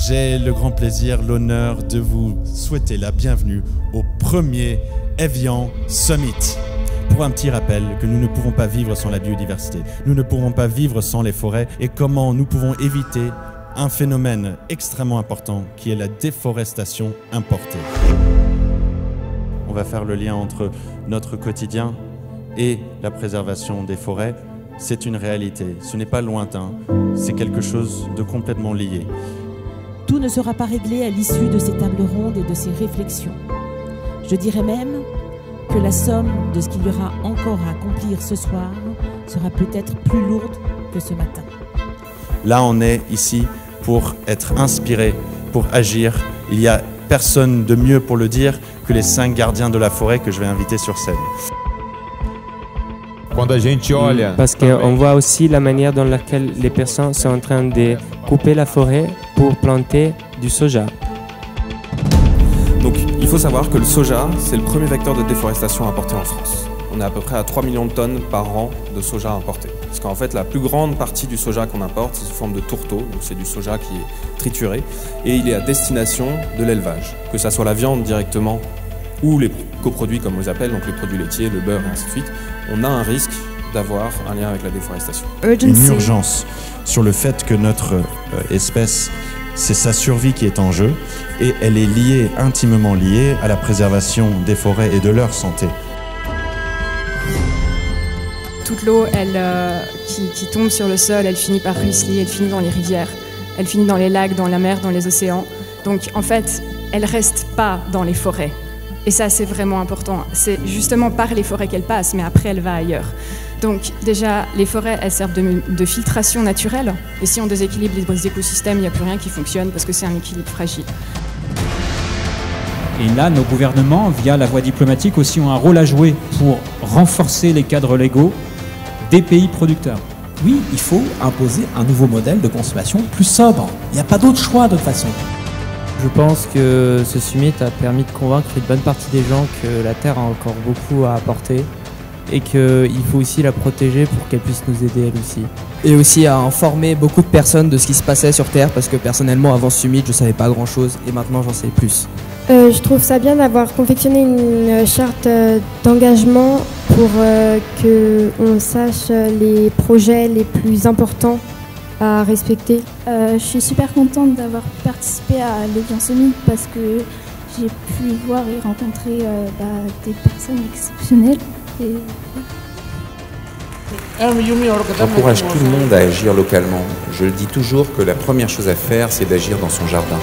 J'ai le grand plaisir, l'honneur de vous souhaiter la bienvenue au premier Evian Summit. Pour un petit rappel que nous ne pouvons pas vivre sans la biodiversité, nous ne pourrons pas vivre sans les forêts et comment nous pouvons éviter un phénomène extrêmement important qui est la déforestation importée. On va faire le lien entre notre quotidien et la préservation des forêts. C'est une réalité, ce n'est pas lointain, c'est quelque chose de complètement lié. Tout ne sera pas réglé à l'issue de ces tables rondes et de ces réflexions. Je dirais même que la somme de ce qu'il y aura encore à accomplir ce soir sera peut-être plus lourde que ce matin. Là, on est ici pour être inspiré, pour agir. Il n'y a personne de mieux pour le dire que les 5 gardiens de la forêt que je vais inviter sur scène. Parce qu'on voit aussi la manière dans laquelle les personnes sont en train de couper la forêt pour planter du soja. Donc il faut savoir que le soja, c'est le premier vecteur de déforestation importé en France. On est à peu près à 3 millions de tonnes par an de soja importé. Parce qu'en fait, la plus grande partie du soja qu'on importe, c'est sous forme de tourteau, donc c'est du soja qui est trituré, et il est à destination de l'élevage. Que ça soit la viande directement ou les coproduits, comme on les appelle, donc les produits laitiers, le beurre et ainsi de suite, on a un risque d'avoir un lien avec la déforestation. Une urgence sur le fait que notre espèce, c'est sa survie qui est en jeu, et elle est liée, intimement liée à la préservation des forêts et de leur santé. Toute l'eau qui tombe sur le sol, elle finit par ruisseler, elle finit dans les rivières, elle finit dans les lacs, dans la mer, dans les océans. Donc en fait, elle ne reste pas dans les forêts. Et ça, c'est vraiment important. C'est justement par les forêts qu'elle passe, mais après, elle va ailleurs. Donc déjà, les forêts, elles servent de filtration naturelle. Et si on déséquilibre les écosystèmes, il n'y a plus rien qui fonctionne parce que c'est un équilibre fragile. Et là, nos gouvernements, via la voie diplomatique, aussi ont un rôle à jouer pour renforcer les cadres légaux des pays producteurs. Oui, il faut imposer un nouveau modèle de consommation plus sobre. Il n'y a pas d'autre choix de toute façon. Je pense que ce summit a permis de convaincre une bonne partie des gens que la Terre a encore beaucoup à apporter et qu'il faut aussi la protéger pour qu'elle puisse nous aider elle aussi. Et aussi à informer beaucoup de personnes de ce qui se passait sur Terre parce que personnellement avant ce summit je savais pas grand chose et maintenant j'en sais plus. Je trouve ça bien d'avoir confectionné une charte d'engagement pour qu'on sache les projets les plus importants à respecter. Je suis super contente d'avoir participé à l'Evian Summit parce que j'ai pu voir et rencontrer des personnes exceptionnelles. J'encourage tout le monde à agir localement. Je le dis toujours que la première chose à faire, c'est d'agir dans son jardin.